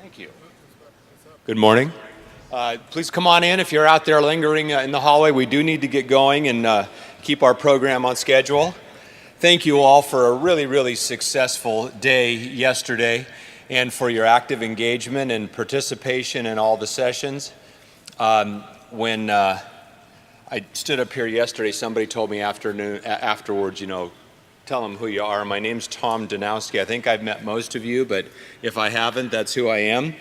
Thank you. Good morning. Please come on in if you're out there lingering in the hallway. We do need to get going and keep our program on schedule. Thank you all for a really successful day yesterday and for your active engagement and participation in all the sessions. When I stood up here yesterday, somebody told me afterwards, tell them who you are. My name's Tom Danowski. I think I've met most of you, but if I haven't, that's who I am.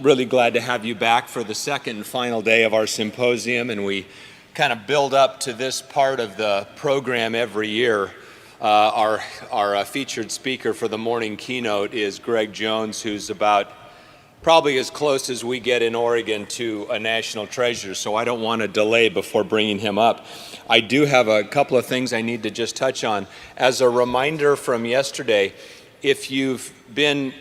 Really glad to have you back for the second and final day of our symposium, and we kind of build up to this part of the program every year. Our featured speaker for the morning keynote is Greg Jones, who's about probably as close as we get in Oregon to a national treasure, so I don't want to delay before bringing him up. I do have a couple of things I need to just touch on. As a reminder from yesterday, if you've been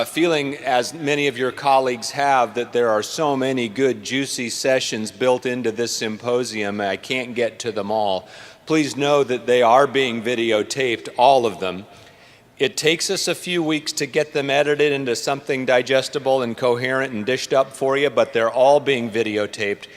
feeling, as many of your colleagues have, that there are so many good, juicy sessions built into this symposium, I can't get to them all, please know that they are being videotaped, all of them. It takes us a few weeks to get them edited into something digestible and coherent and dished up for you, but they're all being videotaped.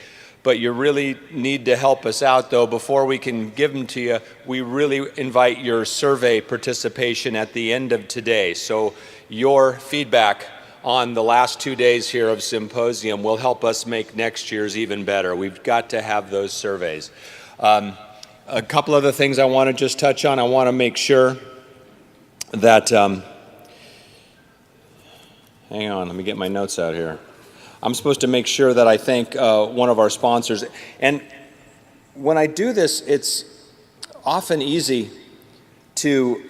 But you really need to help us out, though. Before we can give them to you, we really invite your survey participation at the end of today. So your feedback on the last 2 days here of Symposium will help us make next year's even better. We've got to have those surveys. A couple other things I want to just touch on. I want to make sure that, hang on, let me get my notes out here. I'm supposed to make sure that I thank one of our sponsors. And when I do this, it's often easy to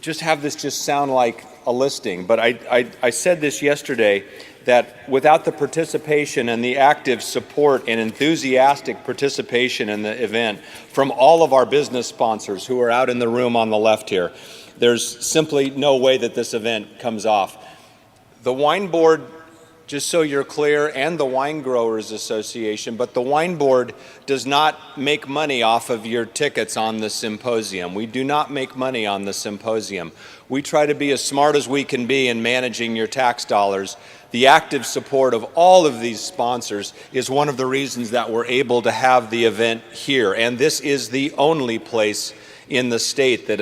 just have this just sound like a listing. But I said this yesterday, that without the participation and the active support and enthusiastic participation in the event from all of our business sponsors who are out in the room on the left here, there's simply no way that this event comes off. The Wine Board, just so you're clear, and the Wine Growers Association, but the Wine Board does not make money off of your tickets on the symposium. We do not make money on the symposium. We try to be as smart as we can be in managing your tax dollars. The active support of all of these sponsors is one of the reasons that we're able to have the event here, and this is the only place in the state that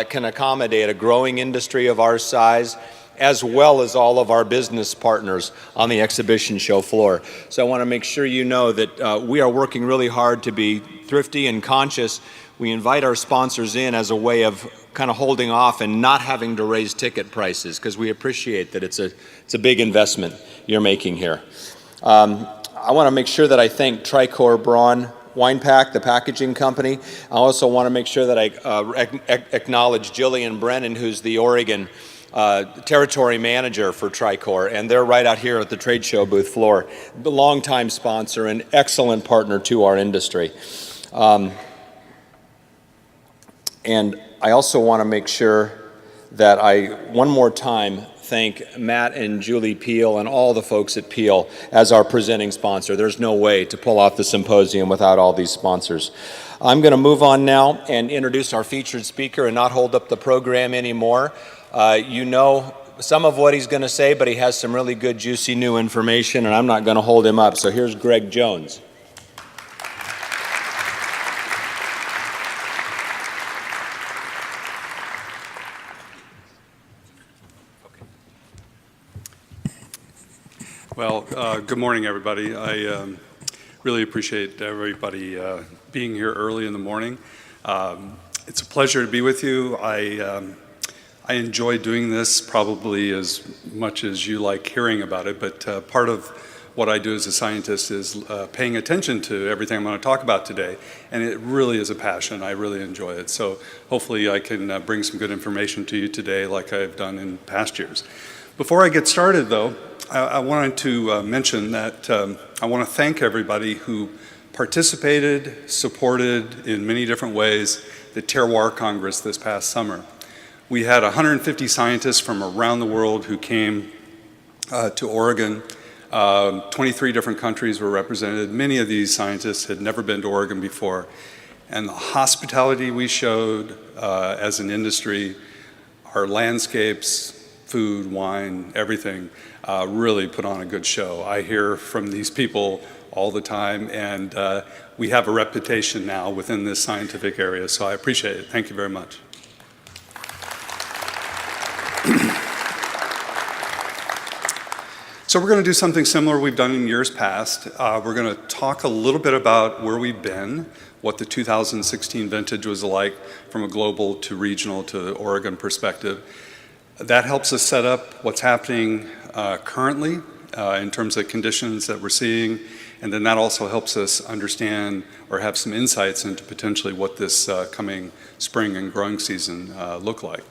can accommodate a growing industry of our size, as well as all of our business partners on the exhibition show floor. So I want to make sure you know that we are working really hard to be thrifty and conscious. We invite our sponsors in as a way of kind of holding off and not having to raise ticket prices, because we appreciate that it's a big investment you're making here. I want to make sure that I thank Tricor Braun Wine Pack, the packaging company. I also want to make sure that I acknowledge Jillian Brennan, who's the Oregon territory manager for Tricor, and they're right out here at the trade show booth floor. A longtime sponsor and excellent partner to our industry. And I also want to make sure that I, one more time, thank Matt and Julie Peel and all the folks at Peel as our presenting sponsor. There's no way to pull off the symposium without all these sponsors. I'm going to move on now and introduce our featured speaker and not hold up the program anymore. You know some of what he's going to say, but he has some really good, juicy new information, and I'm not going to hold him up. So here's Greg Jones. Well, good morning, everybody. I really appreciate everybody being here early in the morning. It's a pleasure to be with you. I enjoy doing this probably as much as you like hearing about it, but part of what I do as a scientist is paying attention to everything I'm going to talk about today, and it really is a passion. I really enjoy it. So hopefully I can bring some good information to you today like I've done in past years. Before I get started, though, I wanted to mention that I want to thank everybody who participated, supported in many different ways the Terroir Congress this past summer. We had 150 scientists from around the world who came to Oregon. 23 different countries were represented. Many of these scientists had never been to Oregon before. And the hospitality we showed as an industry, our landscapes, food, wine, everything, really put on a good show. I hear from these people all the time, and we have a reputation now within this scientific area, so I appreciate it. Thank you very much. So we're going to do something similar we've done in years past. We're going to talk a little bit about where we've been, what the 2016 vintage was like from a global to regional to Oregon perspective. That helps us set up what's happening currently in terms of conditions that we're seeing, and then that also helps us understand or have some insights into potentially what this coming spring and growing season look like.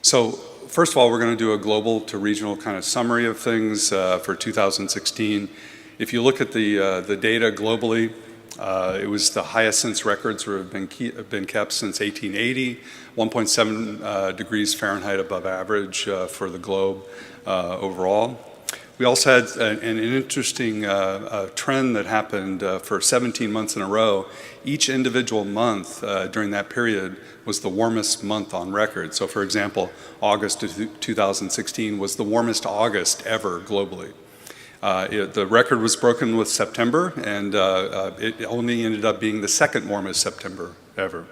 So first of all, we're going to do a global to regional kind of summary of things for 2016. If you look at the data globally, it was the highest since records have been kept since 1880, 1.7 degrees Fahrenheit above average for the globe overall. We also had an interesting trend that happened for 17 months in a row. Each individual month during that period was the warmest month on record. So for example, August of 2016 was the warmest August ever globally. The record was broken with September, and it only ended up being the second warmest September ever.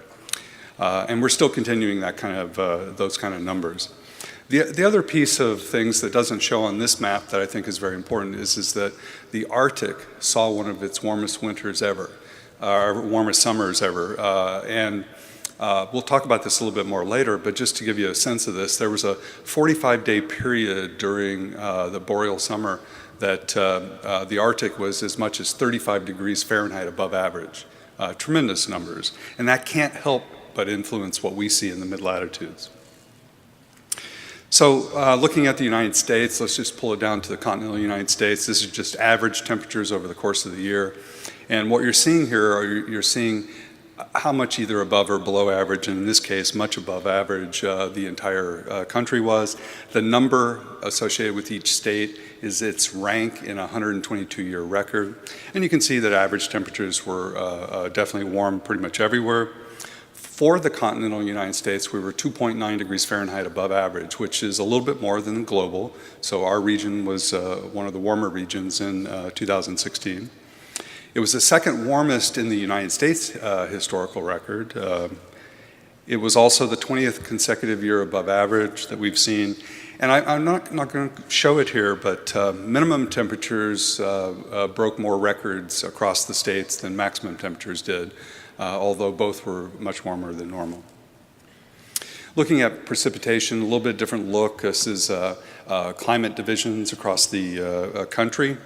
And we're still continuing that kind of those kind of numbers. The other piece of things that doesn't show on this map that I think is very important is that the Arctic saw one of its warmest winters ever, warmest summers ever. And we'll talk about this a little bit more later, but just to give you a sense of this, there was a 45-day period during the boreal summer that the Arctic was as much as 35 degrees Fahrenheit above average. Tremendous numbers. And that can't help but influence what we see in the mid-latitudes. So looking at the United States, let's just pull it down to the continental United States. This is just average temperatures over the course of the year. And what you're seeing here, you're seeing how much either above or below average, and in this case, much above average, the entire country was. The number associated with each state is its rank in a 122-year record. And you can see that average temperatures were definitely warm pretty much everywhere. For the continental United States, we were 2.9 degrees Fahrenheit above average, which is a little bit more than the global. So our region was one of the warmer regions in 2016. It was the second warmest in the United States historical record. It was also the 20th consecutive year above average that we've seen. And I'm not going to show it here, but minimum temperatures broke more records across the states than maximum temperatures did, although both were much warmer than normal. Looking at precipitation, a little bit different look. This is climate divisions across the country.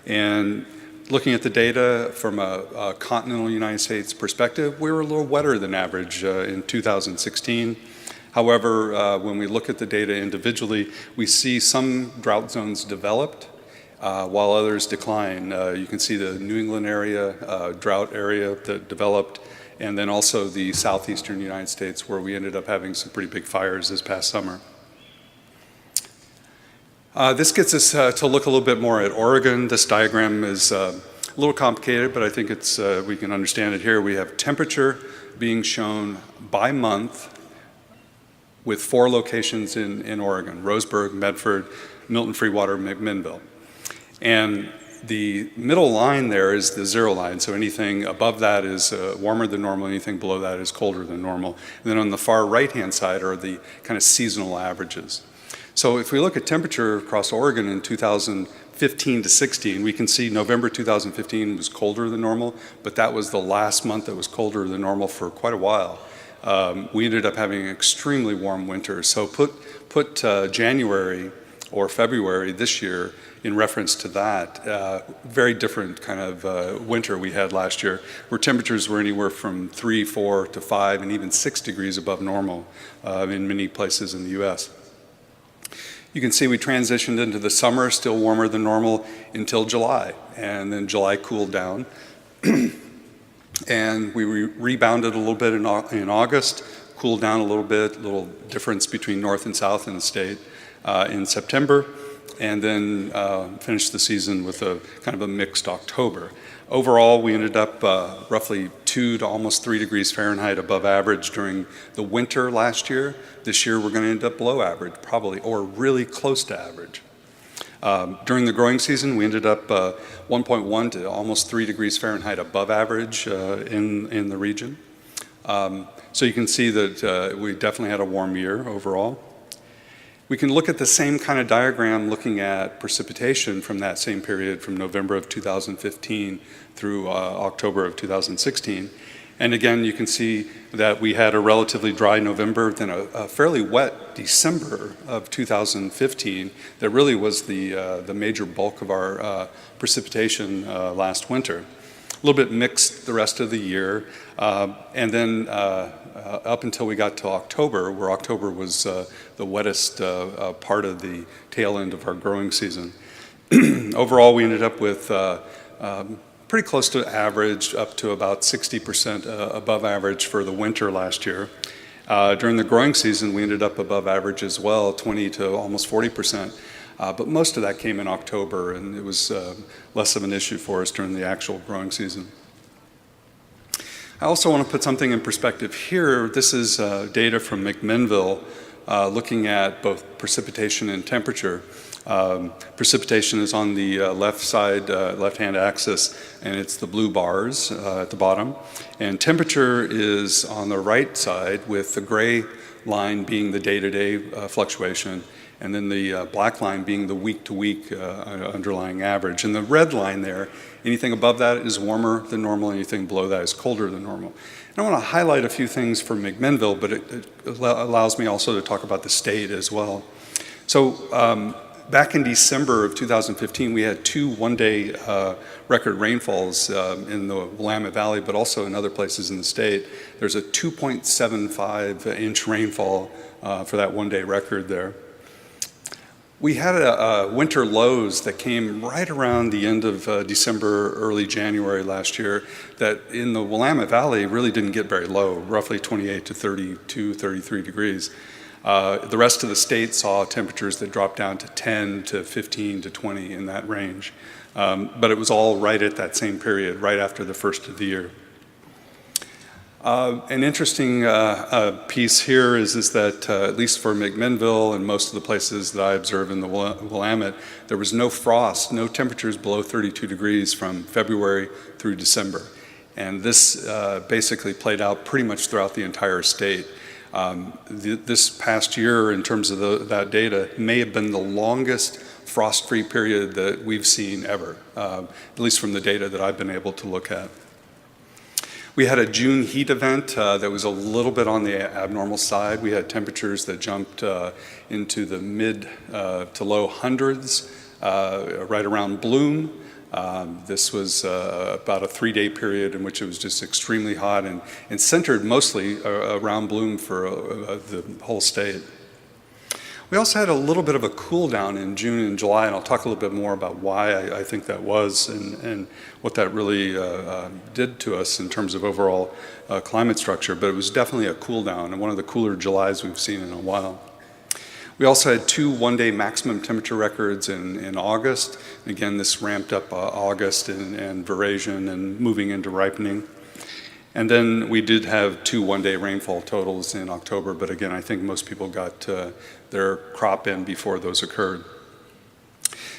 And looking at the data from a continental United States perspective, we were a little wetter than average in 2016. However, when we look at the data individually, we see some drought zones developed while others decline. You can see the New England area, drought area that developed, and then also the southeastern United States where we ended up having some pretty big fires this past summer. This gets us to look a little bit more at Oregon. This diagram is a little complicated, but I think it's we can understand it here. We have temperature being shown by month with 4 locations in Oregon: Roseburg, Medford, Milton, Freewater, McMinnville. And the middle line there is the 0 line, so anything above that is warmer than normal, anything below that is colder than normal. And then on the far right-hand side are the kind of seasonal averages. So if we look at temperature across Oregon in 2015 to 16, we can see November 2015 was colder than normal, but that was the last month that was colder than normal for quite a while. We ended up having an extremely warm winter. So put January or February this year in reference to that, very different kind of winter we had last year, where temperatures were anywhere from 3, 4 to 5, and even 6 degrees above normal in many places in the U.S. You can see we transitioned into the summer, still warmer than normal, until July, and then July cooled down. And we rebounded a little bit in August, cooled down a little bit, little difference between north and south in the state in September, and then finished the season with a kind of a mixed October. Overall, we ended up roughly 2 to almost 3 degrees Fahrenheit above average during the winter last year. This year, we're going to end up below average, probably, or really close to average. During the growing season, we ended up 1.1 to almost 3 degrees Fahrenheit above average in the region. So you can see that we definitely had a warm year overall. We can look at the same kind of diagram looking at precipitation from that same period, from November of 2015 through October of 2016. And again, you can see that we had a relatively dry November, then a fairly wet December of 2015 that really was the major bulk of our precipitation last winter. A little bit mixed the rest of the year, and then up until we got to October, where October was the wettest part of the tail end of our growing season. Overall, we ended up with pretty close to average, up to about 60% above average for the winter last year. During the growing season, we ended up above average as well, 20 to almost 40%. But most of that came in October, and it was less of an issue for us during the actual growing season. I also want to put something in perspective here. This is data from McMinnville looking at both precipitation and temperature. Precipitation is on the left side, left-hand axis, and it's the blue bars at the bottom. And temperature is on the right side, with the gray line being the day-to-day fluctuation, and then the black line being the week-to-week underlying average. And the red line there, anything above that is warmer than normal, anything below that is colder than normal. And I want to highlight a few things for McMinnville, but it allows me also to talk about the state as well. So back in December of 2015, we had 2 one-day record rainfalls in the Willamette Valley, but also in other places in the state. There's a 2.75-inch rainfall for that one-day record there. We had winter lows that came right around the end of December, early January last year, that in the Willamette Valley really didn't get very low, roughly 28 to 32, 33 degrees. The rest of the state saw temperatures that dropped down to 10 to 15 to 20 in that range. But it was all right at that same period, right after the first of the year. An interesting piece here is that at least for McMinnville and most of the places that I observe in the Willamette, there was no frost, no temperatures below 32 degrees from February through December. And this basically played out pretty much throughout the entire state. This past year, in terms of that data, may have been the longest frost-free period that we've seen ever, at least from the data that I've been able to look at. We had a June heat event that was a little bit on the abnormal side. We had temperatures that jumped into the mid to low hundreds right around bloom. This was about a 3-day period in which it was just extremely hot and centered mostly around bloom for the whole state. We also had a little bit of a cool down in June and July, and I'll talk a little bit more about why I think that was and what that really did to us in terms of overall climate structure, but it was definitely a cool down and one of the cooler Julys we've seen in a while. We also had 2 one-day maximum temperature records in August. Again, this ramped up August and veraison and moving into ripening. And then we did have 2 one-day rainfall totals in October, but again, I think most people got their crop in before those occurred.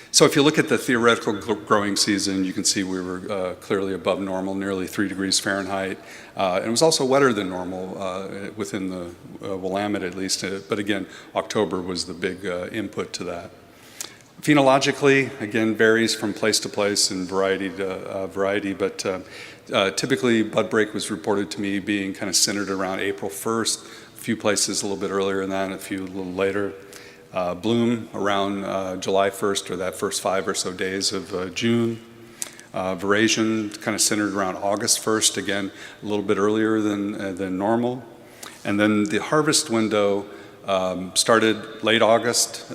So if you look at the theoretical growing season, you can see we were clearly above normal, nearly 3 degrees Fahrenheit. And it was also wetter than normal within the Willamette at least, but again, October was the big input to that. Phenologically, again, varies from place to place and variety to variety, but typically bud break was reported to me being kind of centered around April 1st, a few places a little bit earlier than that, and a few a little later. Bloom around July 1st or that first 5 or so days of June. Veraison kind of centered around August 1st, again, a little bit earlier than normal. And then the harvest window started late August,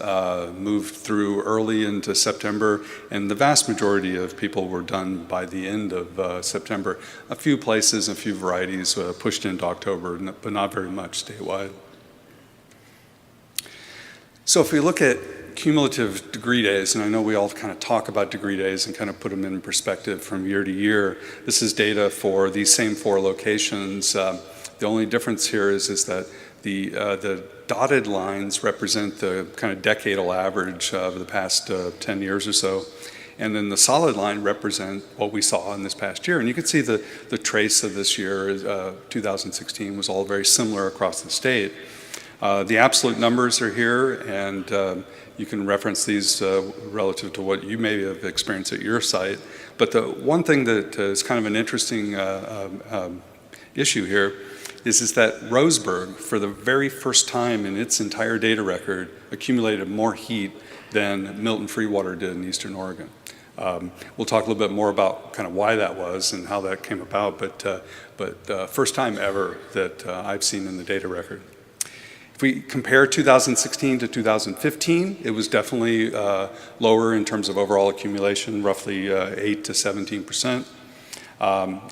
moved through early into September, and the vast majority of people were done by the end of September. A few places, a few varieties pushed into October, but not very much statewide. So if we look at cumulative degree days, and I know we all kind of talk about degree days and kind of put them in perspective from year to year. This is data for these same 4 locations. The only difference here is that the dotted lines represent the kind of decadal average of the past 10 years or so. And then the solid line represent what we saw in this past year. And you can see the trace of this year, 2016, was all very similar across the state. The absolute numbers are here, and you can reference these relative to what you may have experienced at your site. But the one thing that is kind of an interesting issue here is that Roseburg, for the very first time in its entire data record, accumulated more heat than Milton Freewater did in Eastern Oregon. We'll talk a little bit more about kind of why that was and how that came about, but first time ever that I've seen in the data record. If we compare 2016 to 2015, it was definitely lower in terms of overall accumulation, roughly 8 to 17%.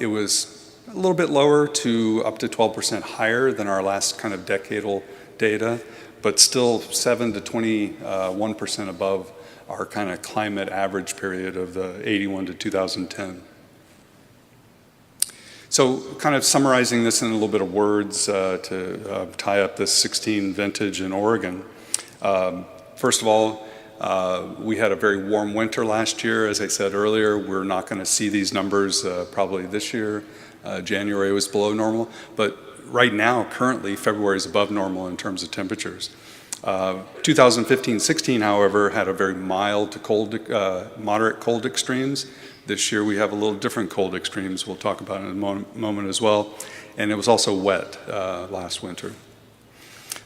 It was a little bit lower to up to 12% higher than our last kind of decadal data, but still 7 to 21% above our kind of climate average period of the 81 to 2010. So kind of summarizing this in a little bit of words to tie up this 16 vintage in Oregon. First of all, we had a very warm winter last year. As I said earlier, we're not going to see these numbers probably this year. January was below normal, but right now, currently, February is above normal in terms of temperatures. 2015-16, however, had a very mild to cold, moderate cold extremes. This year we have a little different cold extremes we'll talk about in a moment as well. And it was also wet last winter.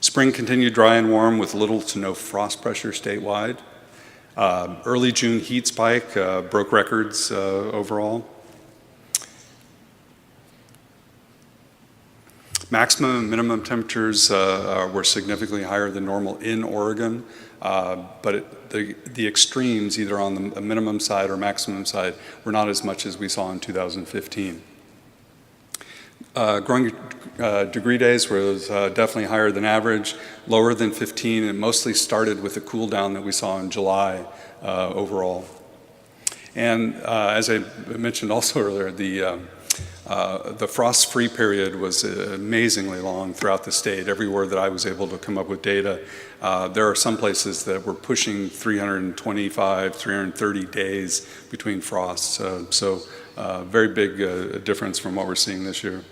Spring continued dry and warm with little to no frost pressure statewide. Early June heat spike broke records overall. Maximum and minimum temperatures were significantly higher than normal in Oregon, but the extremes, either on the minimum side or maximum side, were not as much as we saw in 2015. Growing degree days was definitely higher than average, lower than 15, and mostly started with the cool down that we saw in July overall. And as I mentioned also earlier, the frost-free period was amazingly long throughout the state. Everywhere that I was able to come up with data, there are some places that were pushing 325, 330 days between frosts. So very big difference from what we're seeing this year.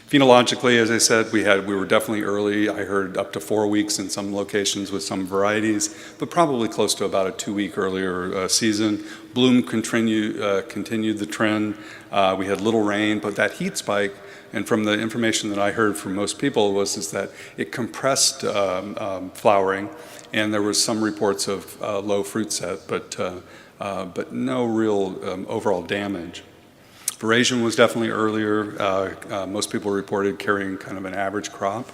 Phenologically, as I said, we were definitely early. I heard up to 4 weeks in some locations with some varieties, but probably close to about a 2-week earlier season. Bloom continued the trend. We had little rain, but that heat spike, and from the information that I heard from most people, was that it compressed flowering, and there was some reports of low fruit set, but no real overall damage. Veraison was definitely earlier. Most people reported carrying kind of an average crop.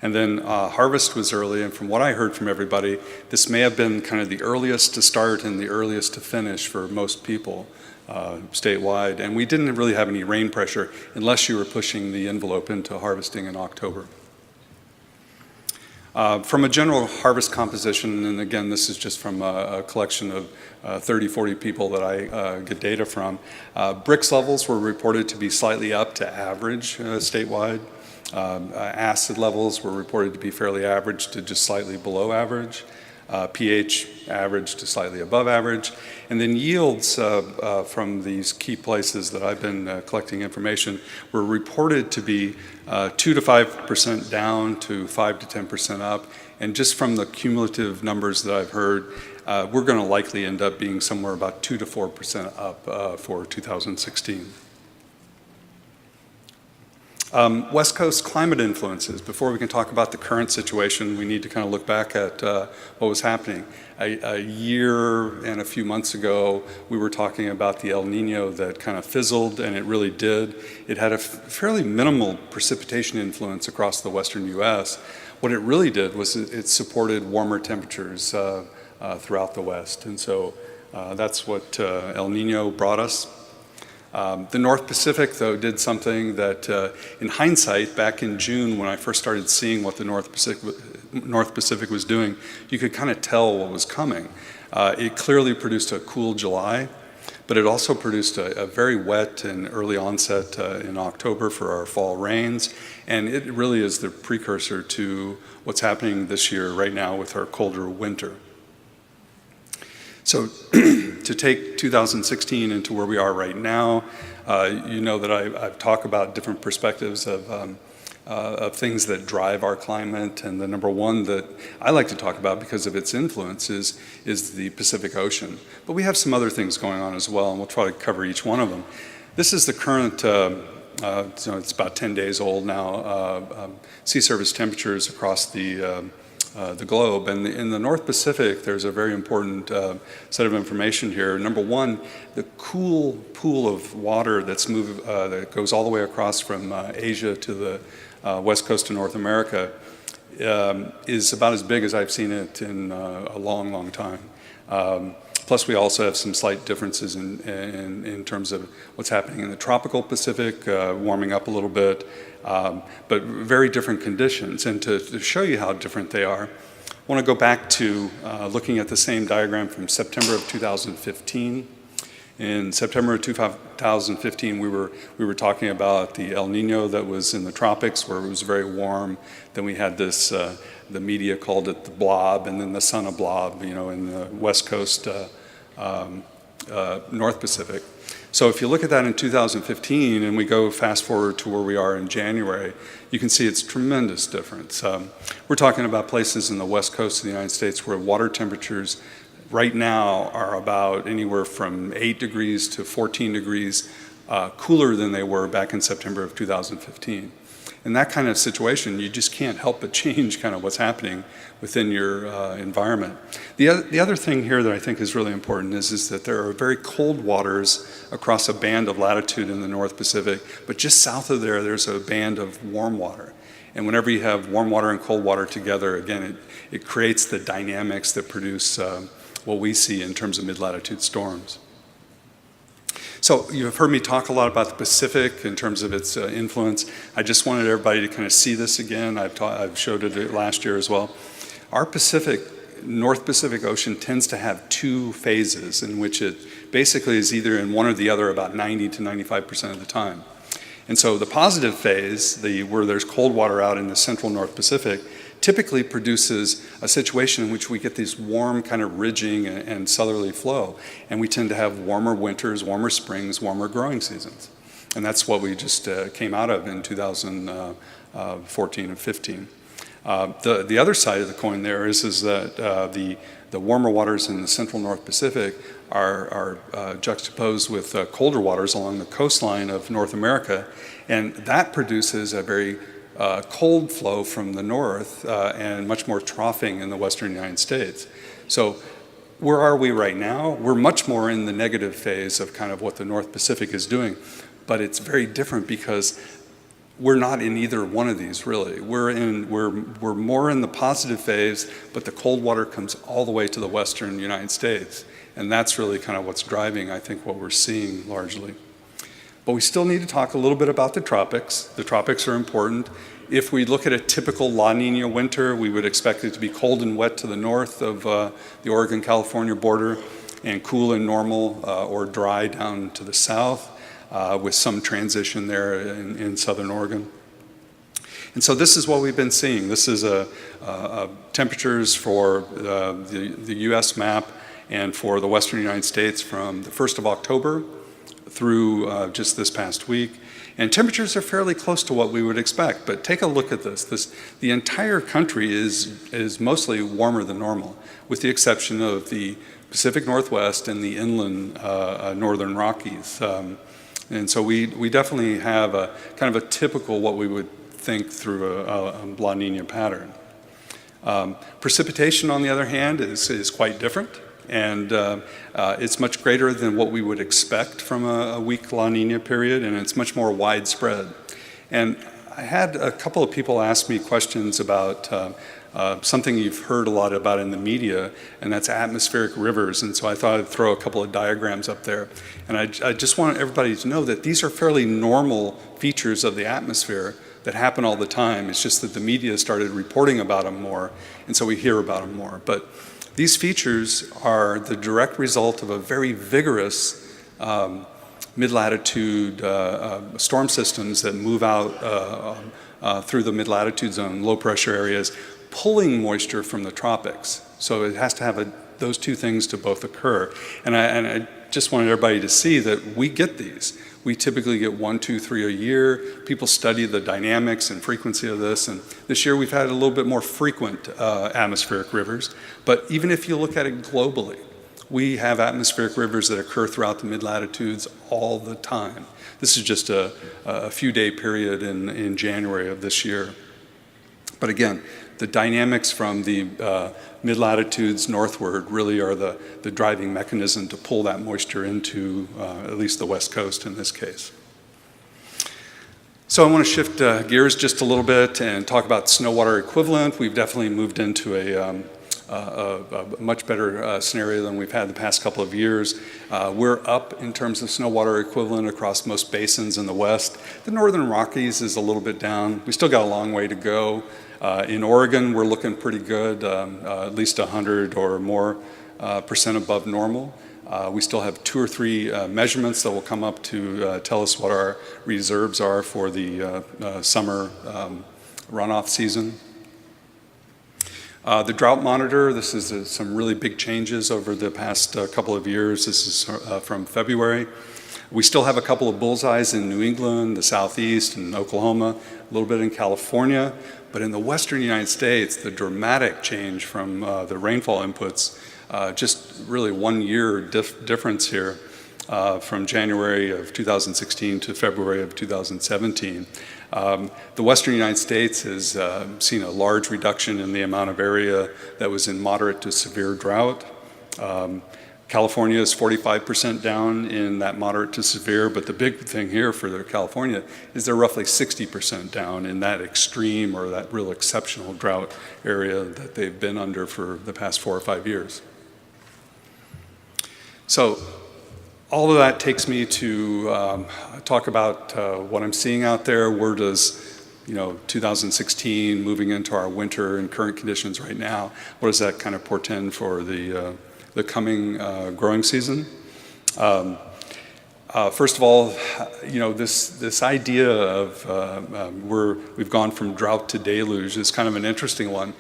And then harvest was early, and from what I heard from everybody, this may have been kind of the earliest to start and the earliest to finish for most people statewide. And we didn't really have any rain pressure unless you were pushing the envelope into harvesting in October. From a general harvest composition, and again, this is just from a collection of 30, 40 people that I get data from, Brix levels were reported to be slightly up to average statewide. Acid levels were reported to be fairly average to just slightly below average. pH average to slightly above average. And then yields from these key places that I've been collecting information were reported to be 2 to 5% down to 5 to 10% up. And just from the cumulative numbers that I've heard, we're going to likely end up being somewhere about 2 to 4% up for 2016. West Coast climate influences. Before we can talk about the current situation, we need to kind of look back at what was happening. A year and a few months ago, we were talking about the El Nino that kind of fizzled, and it really did. It had a fairly minimal precipitation influence across the western U.S. What it really did was it supported warmer temperatures throughout the West, and so that's what El Nino brought us. The North Pacific, though, did something that, in hindsight, back in June when I first started seeing what the North North Pacific was doing, you could kind of tell what was coming. It clearly produced a cool July, but it also produced a very wet and early onset in October for our fall rains, and it really is the precursor to what's happening this year right now with our colder winter. So to take 2016 into where we are right now, you know that I've talked about different perspectives of things that drive our climate, and the number one that I like to talk about because of its influence is the Pacific Ocean. But we have some other things going on as well, and we'll try to cover each one of them. This is the current, so it's about 10 days old now, sea surface temperatures across the globe. And in the North Pacific, there's a very important set of information here. Number one, the cool pool of water that goes all the way across from Asia to the west coast of North America is about as big as I've seen it in a long, long time. Plus, we also have some slight differences in terms of what's happening in the tropical Pacific, warming up a little bit, but very different conditions. And to show you how different they are, I want to go back to looking at the same diagram from September of 2015. In September of 2015, we were talking about the El Nino that was in the tropics, where it was very warm. Then we had this, the media called it the blob, and then the sun a blob, in the west coast North Pacific. So if you look at that in 2015, and we go fast forward to where we are in January, you can see it's tremendous difference. We're talking about places in the west coast of the United States where water temperatures right now are about anywhere from 8 degrees to 14 degrees cooler than they were back in September of 2015. In that kind of situation, you just can't help but change kind of what's happening within your environment. The other thing here that I think is really important is that there are very cold waters across a band of latitude in the North Pacific, but just south of there, there's a band of warm water. And whenever you have warm water and cold water together, again, it creates the dynamics that produce what we see in terms of mid-latitude storms. So you've heard me talk a lot about the Pacific in terms of its influence. I just wanted everybody to kind of see this again. I've showed it last year as well. Our North Pacific Ocean tends to have two phases in which it basically is either in one or the other about 90 to 95% of the time. And so the positive phase, where there's cold water out in the central North Pacific, typically produces a situation in which we get this warm kind of ridging and southerly flow. And we tend to have warmer winters, warmer springs, warmer growing seasons. And that's what we just came out of in 2014 and 15. The other side of the coin there is that the warmer waters in the central North Pacific are juxtaposed with colder waters along the coastline of North America. And that produces a very cold flow from the north and much more troughing in the western United States. So where are we right now? We're much more in the negative phase of kind of what the North Pacific is doing, but it's very different because we're not in either one of these really. We're more in the positive phase, but the cold water comes all the way to the western United States, and that's really kind of what's driving, I think, what we're seeing largely. But we still need to talk a little bit about the tropics. The tropics are important. If we look at a typical La Nina winter, we would expect it to be cold and wet to the north of the Oregon-California border and cool and normal or dry down to the south with some transition there in southern Oregon. And so this is what we've been seeing. This is temperatures for the U.S. map and for the western United States from the 1st of October through just this past week. And temperatures are fairly close to what we would expect, but take a look at this. The entire country is mostly warmer than normal, with the exception of the Pacific Northwest and the inland northern Rockies. And so we definitely have a kind of a typical what we would think through a La Nina pattern. Precipitation, on the other hand, is quite different. And it's much greater than what we would expect from a weak La Nina period, and it's much more widespread. And I had a couple of people ask me questions about something you've heard a lot about in the media, and that's atmospheric rivers. And so I thought I'd throw a couple of diagrams up there. And I just want everybody to know that these are fairly normal features of the atmosphere, that happen all the time. It's just that the media started reporting about them more, and so we hear about them more. But these features are the direct result of a very vigorous mid-latitude storm systems that move out through the mid-latitude zone, low-pressure areas, pulling moisture from the tropics. So it has to have those two things to both occur. And I just wanted everybody to see that we get these. We typically get 1, 2, 3 a year. People study the dynamics and frequency of this, and this year we've had a little bit more frequent atmospheric rivers. But even if you look at it globally, we have atmospheric rivers that occur throughout the mid-latitudes all the time. This is just a few-day period in January of this year. But again, the dynamics from the mid-latitudes northward really are the driving mechanism to pull that moisture into at least the West Coast in this case. So I want to shift gears just a little bit and talk about snow water equivalent. We've definitely moved into a much better scenario than we've had the past couple of years. We're up in terms of snow water equivalent across most basins in the West. The Northern Rockies is a little bit down. We still got a long way to go. In Oregon, we're looking pretty good, at least 100 or more percent above normal. We still have 2 or 3 measurements that will come up to tell us what our reserves are for the summer runoff season. The Drought Monitor, this is some really big changes over the past couple of years. This is from February. We still have a couple of bullseyes in New England, the Southeast, and Oklahoma, a little bit in California. But in the western United States, the dramatic change from the rainfall inputs, just really 1 year difference here from January of 2016 to February of 2017. The western United States has seen a large reduction in the amount of area that was in moderate to severe drought. California is 45% down in that moderate to severe, but the big thing here for California is they're roughly 60% down in that extreme or that real exceptional drought area that they've been under for the past 4 or 5 years. So all of that takes me to talk about what I'm seeing out there. Where does 2016 moving into our winter and current conditions right now, what does that kind of portend for the coming growing season? First of all, this idea of we've gone from drought to deluge is kind of an interesting one.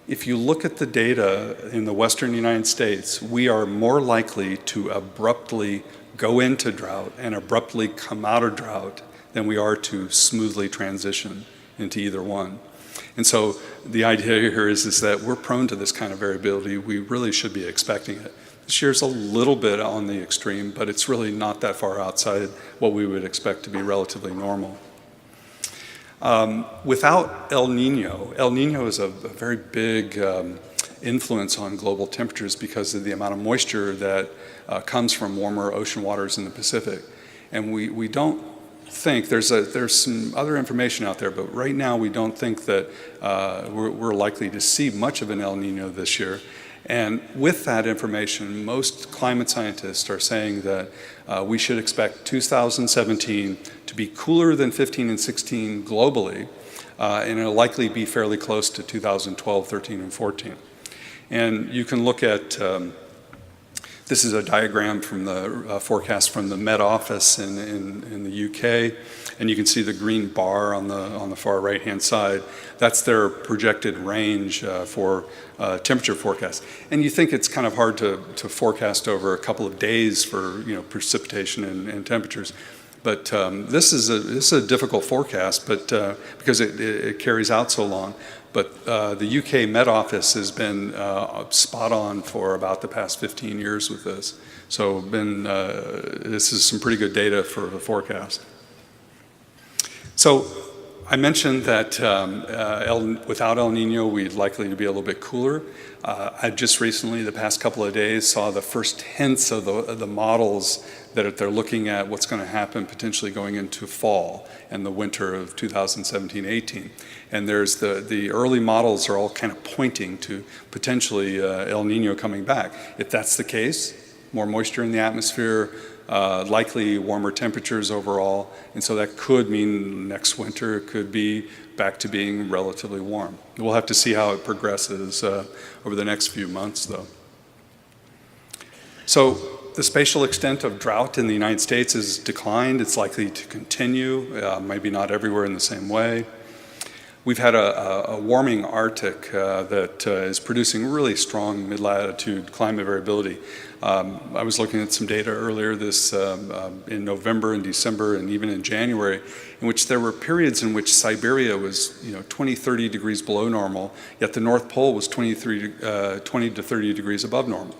If you look at the data in the western United States, we are more likely to abruptly go into drought and abruptly come out of drought than we are to smoothly transition into either one. And so the idea here is that we're prone to this kind of variability. We really should be expecting it. This year's a little bit on the extreme, but it's really not that far outside what we would expect to be relatively normal. Without El Nino is a very big influence on global temperatures because of the amount of moisture that comes from warmer ocean waters in the Pacific. And we don't think, there's some other information out there, but right now we don't think that we're likely to see much of an El Nino this year. And with that information, most climate scientists are saying that we should expect 2017 to be cooler than 15 and 16 globally, and it'll likely be fairly close to 2012, 13, and 14. And you can look at, this is a diagram from the forecast from the Met Office in the UK, and you can see the green bar on the far right-hand side. That's their projected range for temperature forecast. And you think it's kind of hard to forecast over a couple of days for precipitation and temperatures. But this is a difficult forecast, but because it carries out so long. But the UK Met Office has been spot on for about the past 15 years with this. So this is some pretty good data for the forecast. So I mentioned that without El Nino, we'd likely to be a little bit cooler. I just recently, the past couple of days, saw the first hints of the models that they're looking at what's going to happen potentially going into fall and the winter of 2017-18. And there's the early models are all kind of pointing to potentially El Nino coming back. If that's the case, more moisture in the atmosphere, likely warmer temperatures overall, and so that could mean next winter it could be back to being relatively warm. We'll have to see how it progresses over the next few months, though. So the spatial extent of drought in the United States has declined. It's likely to continue, maybe not everywhere in the same way. We've had a warming Arctic that is producing really strong mid-latitude climate variability. I was looking at some data earlier in November and December and even in January, in which there were periods in which Siberia was 20, 30 degrees below normal, yet the North Pole was 20 to 30 degrees above normal.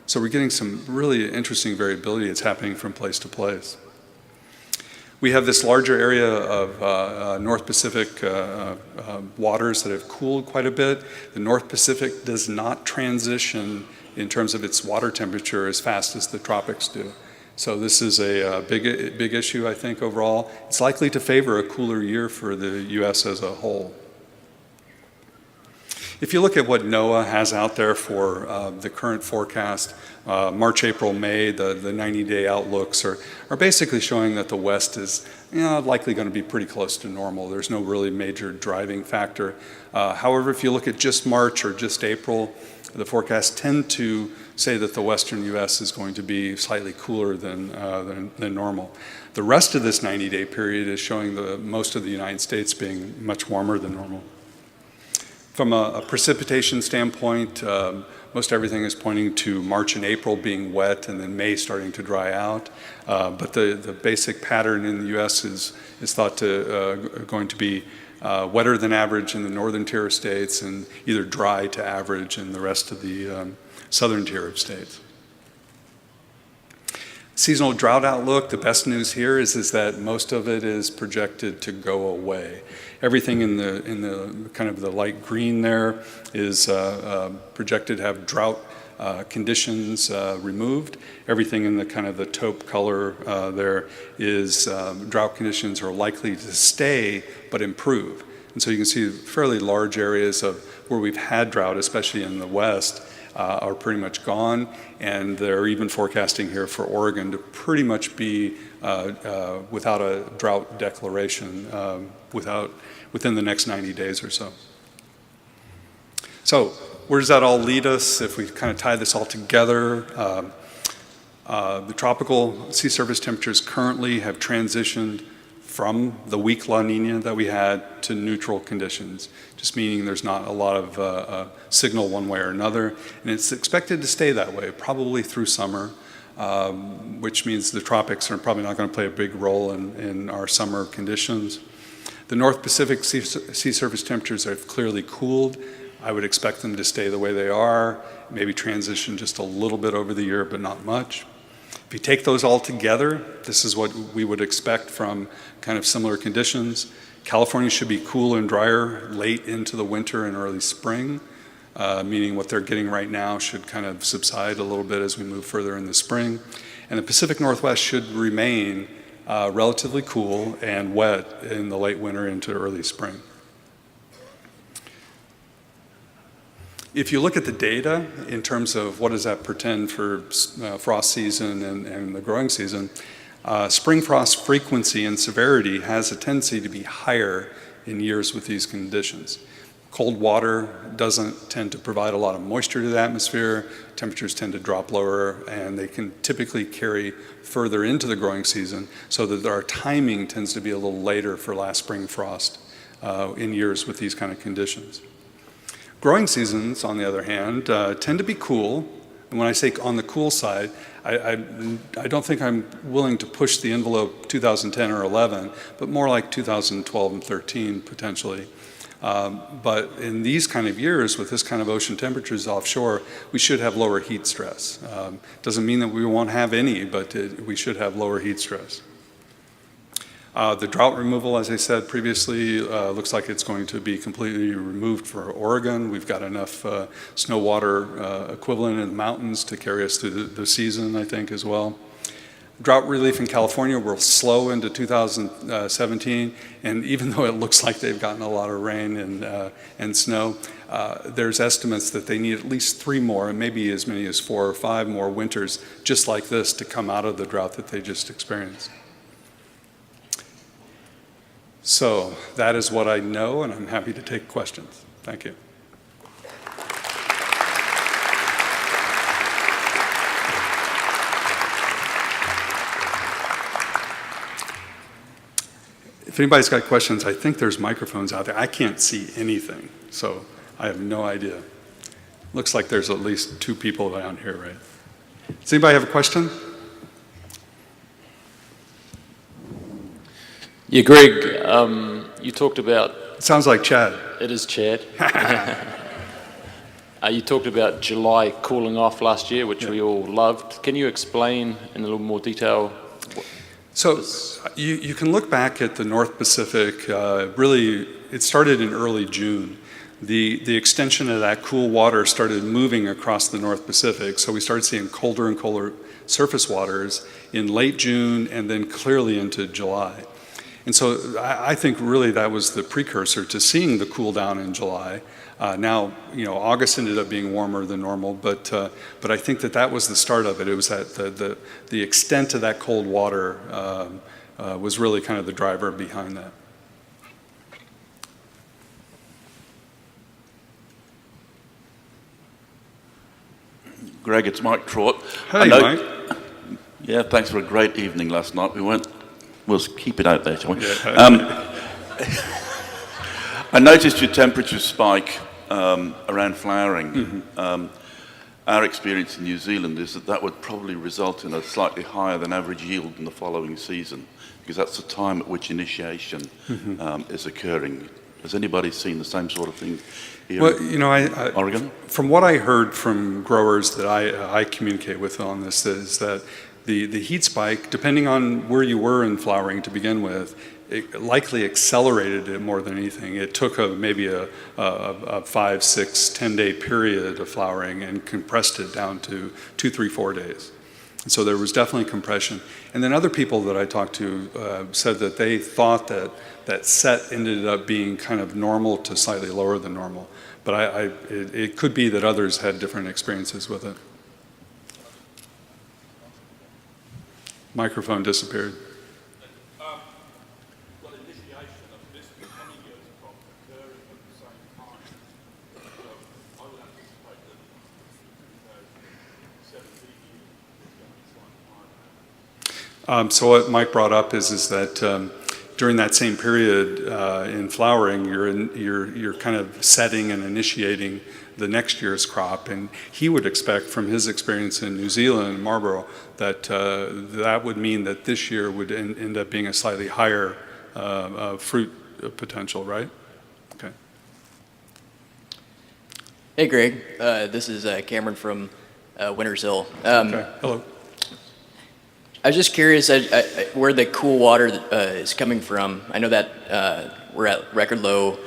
So we're getting some really interesting variability that's happening from place to place. We have this larger area of North Pacific waters that have cooled quite a bit. The North Pacific does not transition in terms of its water temperature as fast as the tropics do. So this is a big issue, I think, overall. It's likely to favor a cooler year for the U.S. as a whole. If you look at what NOAA has out there for the current forecast, March, April, May, the 90-day outlooks are basically showing that the West is likely going to be pretty close to normal. There's no really major driving factor. However, if you look at just March or just April, the forecasts tend to say that the western U.S. is going to be slightly cooler than normal. The rest of this 90-day period is showing most of the United States being much warmer than normal. From a precipitation standpoint, most everything is pointing to March and April being wet and then May starting to dry out. But the basic pattern in the U.S. is thought to going to be wetter than average in the northern tier of states and either dry to average in the rest of the southern tier of states. Seasonal drought outlook, the best news here is that most of it is projected to go away. Everything in the kind of the light green there is projected to have drought conditions removed. Everything in the kind of the taupe color there is drought conditions are likely to stay but improve. And so you can see fairly large areas of where we've had drought, especially in the West, are pretty much gone, and they're even forecasting here for Oregon to pretty much be without a drought declaration within the next 90 days or so. So where does that all lead us if we kind of tie this all together? The tropical sea surface temperatures currently have transitioned from the weak La Nina that we had to neutral conditions, just meaning there's not a lot of signal one way or another. And it's expected to stay that way, probably through summer, which means the tropics are probably not going to play a big role in our summer conditions. The North Pacific sea surface temperatures have clearly cooled. I would expect them to stay the way they are, maybe transition just a little bit over the year, but not much. If you take those all together, this is what we would expect from kind of similar conditions. California should be cool and drier late into the winter and early spring, meaning what they're getting right now should kind of subside a little bit as we move further in the spring. And the Pacific Northwest should remain relatively cool and wet in the late winter into early spring. If you look at the data in terms of what does that portend for frost season and the growing season, spring frost frequency and severity has a tendency to be higher in years with these conditions. Cold water doesn't tend to provide a lot of moisture to the atmosphere, temperatures tend to drop lower, and they can typically carry further into the growing season, so that our timing tends to be a little later for last spring frost in years with these kind of conditions. Growing seasons, on the other hand, tend to be cool. And when I say on the cool side, I don't think I'm willing to push the envelope 2010 or 11, but more like 2012 and 13 potentially. But in these kind of years, with this kind of ocean temperatures offshore, we should have lower heat stress. Doesn't mean that we won't have any, but we should have lower heat stress. The drought removal, as I said previously, looks like it's going to be completely removed for Oregon. We've got enough snow water equivalent in the mountains to carry us through the season, I think, as well. Drought relief in California will slow into 2017, and even though it looks like they've gotten a lot of rain and snow, there's estimates that they need at least 3 more, and maybe as many as 4 or 5 more winters just like this to come out of the drought that they just experienced. So that is what I know, and I'm happy to take questions. Thank you. If anybody's got questions, I think there's microphones out there. I can't see anything, so I have no idea. Looks like there's at least 2 people down here, right? Does anybody have a question? Yeah, Greg, you talked about... It sounds like Chad. It is Chad. You talked about July cooling off last year, which we all loved. Can you explain in a little more detail? So you can look back at the North Pacific. Really, it started in early June. The extension of that cool water started moving across the North Pacific, so we started seeing colder and colder surface waters in late June and then clearly into July. And so I think really that was the precursor to seeing the cool down in July. Now, August ended up being warmer than normal, but I think that was the start of it. It was that the extent of that cold water was really kind of the driver behind that. Greg, it's Mike Trott. Hey, Mike. Yeah, thanks for a great evening last night. We'll keep it out there, shall we? Yeah, I noticed your temperature spike around flowering. Mm-hmm. Our experience in New Zealand is that would probably result in a slightly higher than average yield in the following season, because that's the time at which initiation is occurring. Has anybody seen the same sort of thing here in Oregon? From what I heard from growers that I communicate with on this is that the heat spike, depending on where you were in flowering to begin with, it likely accelerated it more than anything. It took maybe a 5, 6, 10-day period of flowering and compressed it down to 2, 3, 4 days. And so there was definitely compression. And then other people that I talked to said that they thought that set ended up being kind of normal to slightly lower than normal. But it could be that others had different experiences with it. Microphone disappeared. So what Mike brought up is that during that same period in flowering, you're kind of setting and initiating the next year's crop, and he would expect from his experience in New Zealand and Marlborough that that would mean that this year would end up being a slightly higher fruit potential, right? Okay. Hey, Greg. This is Cameron from Winters Hill. Okay. Hello. I was just curious where the cool water is coming from. I know that we're at record low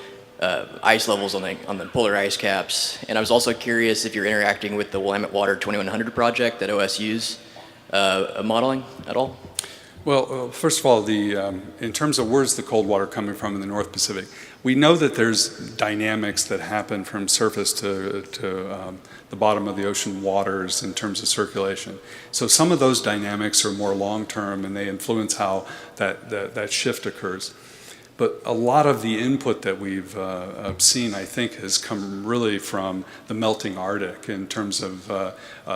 ice levels on the polar ice caps, and I was also curious if you're interacting with the Willamette Water 2100 project that OSU's modeling at all. Well, first of all, in terms of where's the cold water coming from in the North Pacific, we know that there's dynamics that happen from surface to the bottom of the ocean waters in terms of circulation. So some of those dynamics are more long-term, and they influence how that shift occurs. But a lot of the input that we've seen, I think, has come really from the melting Arctic in terms of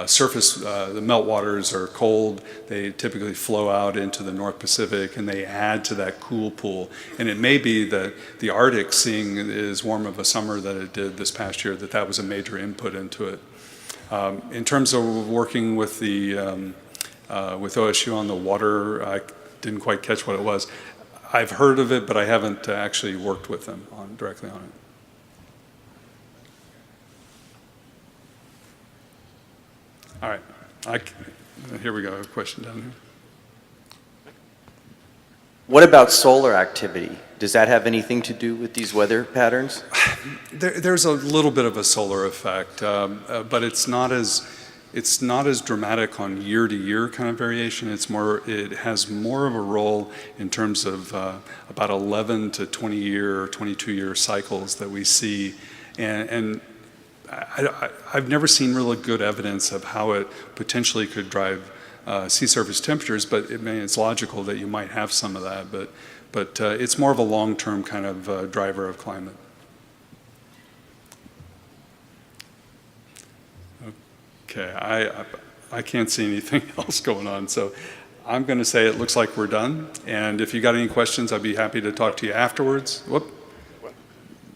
surface. The meltwaters are cold. They typically flow out into the North Pacific, and they add to that cool pool. And it may be that the Arctic, seeing as warm of a summer that it did this past year, that was a major input into it. In terms of working with with OSU on the water, I didn't quite catch what it was. I've heard of it, but I haven't actually worked with them directly on it. All right. Here we go. A question down here. What about solar activity? Does that have anything to do with these weather patterns? There's a little bit of a solar effect, but it's not as it's not as dramatic on year-to-year kind of variation. It has more of a role in terms of about 11 to 20-year or 22-year cycles that we see. And I've never seen really good evidence of how it potentially could drive sea surface temperatures, but it's logical that you might have some of that. But it's more of a long-term kind of driver of climate. Okay, I can't see anything else going on, so I'm going to say it looks like we're done. And if you got any questions, I'd be happy to talk to you afterwards. Whoop.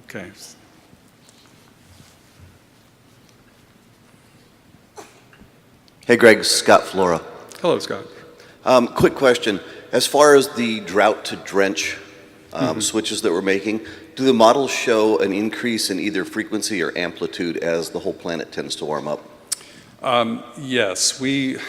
Okay. Hey, Greg, Scott Flora. Hello, Scott. Quick question. As far as the drought to drench switches that we're making, do the models show an increase in either frequency or amplitude as the whole planet tends to warm up? Yes, a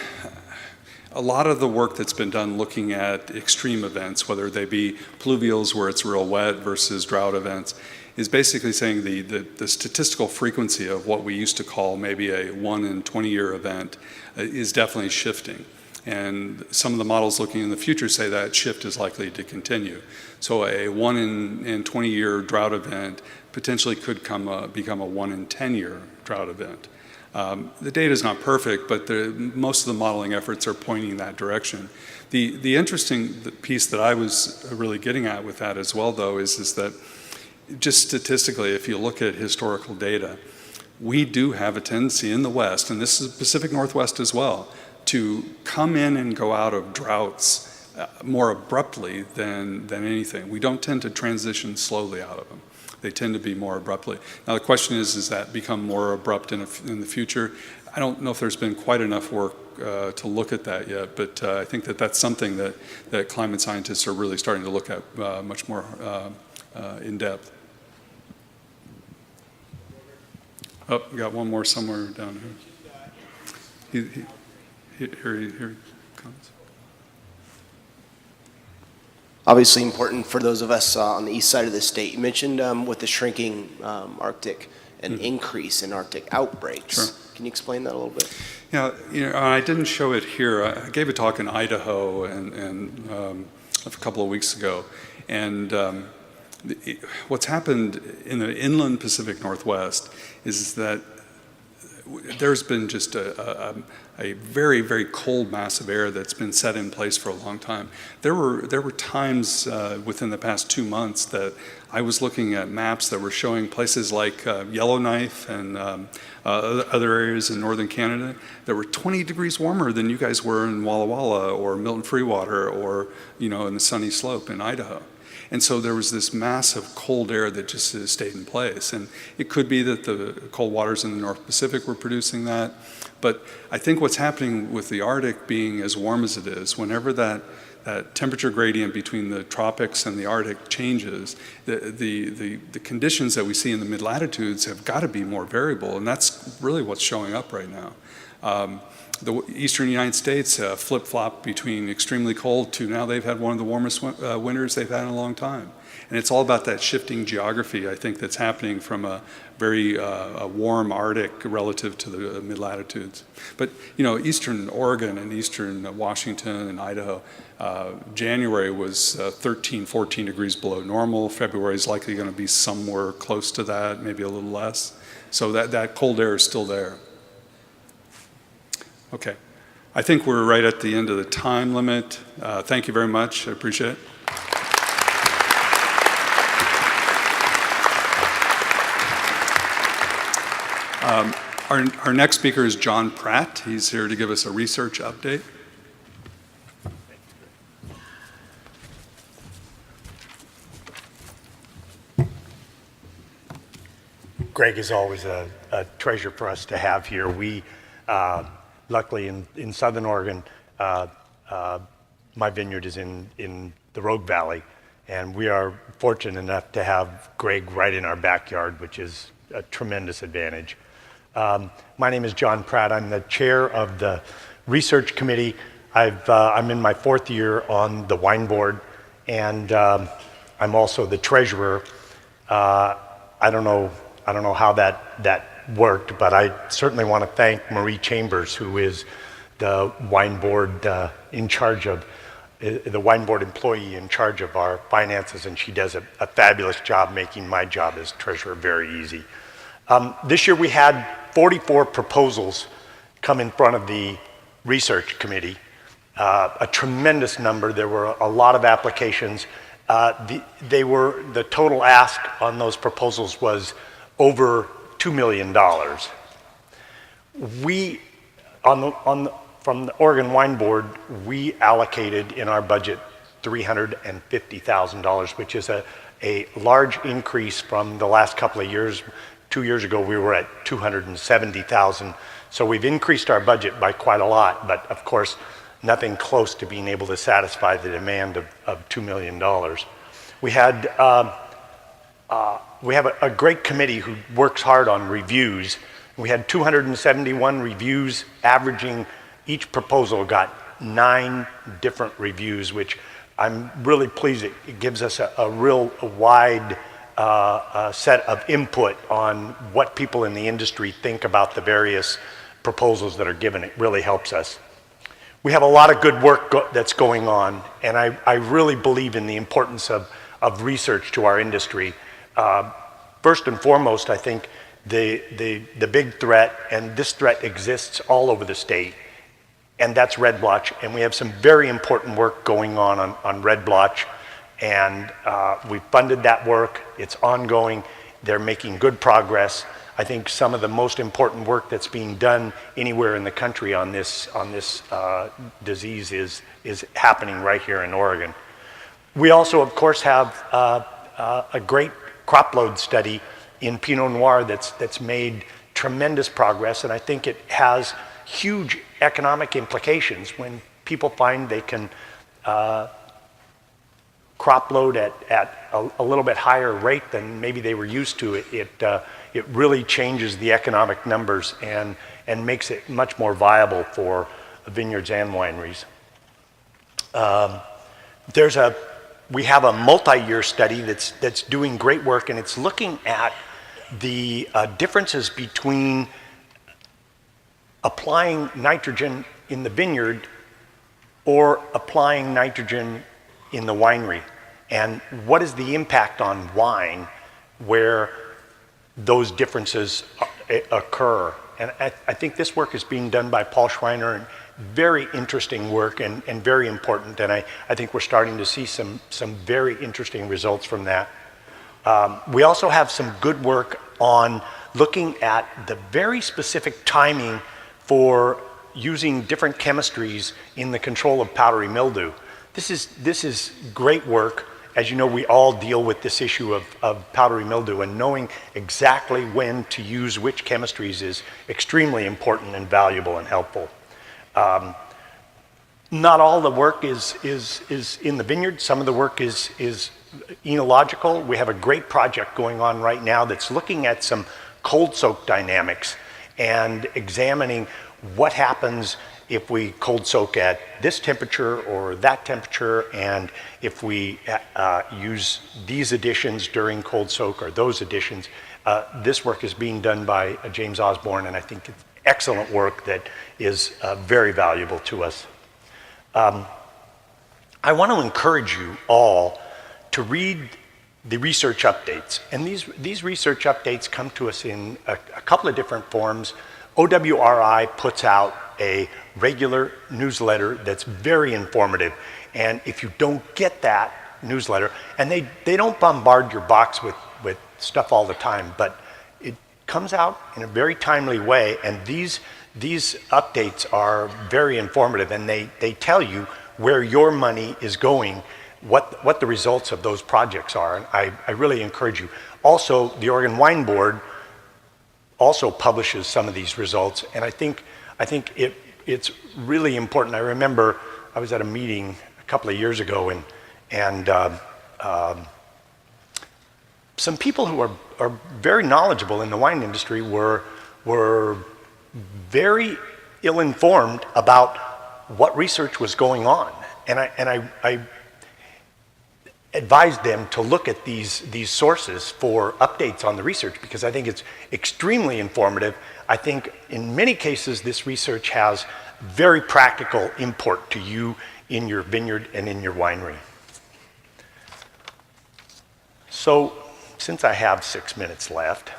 lot of the work that's been done looking at extreme events, whether they be pluvials where it's real wet versus drought events, is basically saying the statistical frequency of what we used to call maybe a 1 in 20-year event is definitely shifting. And some of the models looking in the future say that shift is likely to continue. So a 1 in 20-year drought event potentially could become a 1 in 10-year drought event. The data is not perfect, but most of the modeling efforts are pointing in that direction. The interesting piece that I was really getting at with that as well, though, is that just statistically, if you look at historical data, we do have a tendency in the West, and this is Pacific Northwest as well, to come in and go out of droughts more abruptly than anything. We don't tend to transition slowly out of them. They tend to be more abruptly. Now the question is, does that become more abrupt in the future? I don't know if there's been quite enough work to look at that yet, but I think that's something that climate scientists are really starting to look at much more in depth. Oh, we got one more somewhere down here. Here he comes. Obviously important for those of us on the east side of the state. You mentioned with the shrinking Arctic, an increase in Arctic outbreaks. Sure. Can you explain that a little bit? Yeah, I didn't show it here. I gave a talk in Idaho and a couple of weeks ago, and what's happened in the inland Pacific Northwest is that there's been just a very, very cold mass of air that's been set in place for a long time. There were times within the past 2 months that I was looking at maps that were showing places like Yellowknife and other areas in northern Canada that were 20 degrees warmer than you guys were in Walla Walla or Milton Freewater or in the Sunny Slope in Idaho. And so there was this mass of cold air that just stayed in place. And it could be that the cold waters in the North Pacific were producing that. But I think what's happening with the Arctic being as warm as it is, whenever that temperature gradient between the tropics and the Arctic changes, the conditions that we see in the mid-latitudes have got to be more variable. And that's really what's showing up right now. The eastern United States flip-flop between extremely cold to now they've had one of the warmest winters they've had in a long time. And it's all about that shifting geography, I think, that's happening from a very warm Arctic relative to the mid-latitudes. But, eastern Oregon and eastern Washington and Idaho, January was 13, 14 degrees below normal. February is likely going to be somewhere close to that, maybe a little less. So that cold air is still there. Okay, I think we're right at the end of the time limit. Thank you very much, I appreciate it. Our next speaker is John Pratt. He's here to give us a research update. Greg is always a treasure for us to have here. We luckily, in Southern Oregon, my vineyard is in the Rogue Valley, and we are fortunate enough to have Greg right in our backyard, which is a tremendous advantage. My name is John Pratt. I'm the chair of the research committee. I'm in my 4th year on the wine board, and I'm also the treasurer. I don't know how that worked, but I certainly want to thank Marie Chambers, who is the wine board in charge of, the wine board employee in charge of our finances, and she does a fabulous job making my job as treasurer very easy. This year we had 44 proposals come in front of the research committee, a tremendous number. There were a lot of applications. The total ask on those proposals was over $2 million. From the Oregon Wine Board, we allocated in our budget $350,000, which is a large increase from the last couple of years. 2 years ago, we were at $270,000. So we've increased our budget by quite a lot, but of course, nothing close to being able to satisfy the demand of $2 million. We have a great committee who works hard on reviews. We had 271 reviews, averaging each proposal got 9 different reviews, which I'm really pleased. It gives us a real wide set of input on what people in the industry think about the various proposals that are given. It really helps us. We have a lot of good work that's going on, and I really believe in the importance of research to our industry. First and foremost, I think the big threat, and this threat exists all over the state, and that's red blotch. And we have some very important work going on red blotch, and we funded that work. It's ongoing. They're making good progress. I think some of the most important work that's being done anywhere in the country on this disease is happening right here in Oregon. We also, of course, have a great crop load study in Pinot Noir that's made tremendous progress, and I think it has huge economic implications when people find they can crop load at a little bit higher rate than maybe they were used to. It really changes the economic numbers and makes it much more viable for vineyards and wineries. We have a multi-year study that's doing great work, and it's looking at the differences between applying nitrogen in the vineyard or applying nitrogen in the winery, and what is the impact on wine where those differences occur. And I think this work is being done by Paul Schreiner, and very interesting work and very important, and I think we're starting to see some very interesting results from that. We also have some good work on looking at the very specific timing for using different chemistries in the control of powdery mildew. This is great work. As you know, we all deal with this issue of powdery mildew, and knowing exactly when to use which chemistries is extremely important and valuable and helpful. Not all the work is in the vineyard. Some of the work is enological. We have a great project going on right now that's looking at some cold soak dynamics and examining what happens if we cold soak at this temperature or that temperature, and if we use these additions during cold soak or those additions. This work is being done by James Osborne, and I think it's excellent work that is very valuable to us. I want to encourage you all to read the research updates, and these research updates come to us in a couple of different forms. OWRI puts out a regular newsletter that's very informative, and if you don't get that newsletter, and they don't bombard your box with stuff all the time, but it comes out in a very timely way, and these updates are very informative, and they tell you where your money is going, what the results of those projects are, and I really encourage you. Also, the Oregon Wine Board also publishes some of these results, and I think it's really important. I remember I was at a meeting a couple of years ago, and some people who are very knowledgeable in the wine industry were very ill-informed about what research was going on, and advised them to look at these sources for updates on the research, because I think it's extremely informative. I think in many cases this research has very practical import to you in your vineyard and in your winery. So, since I have 6 minutes left,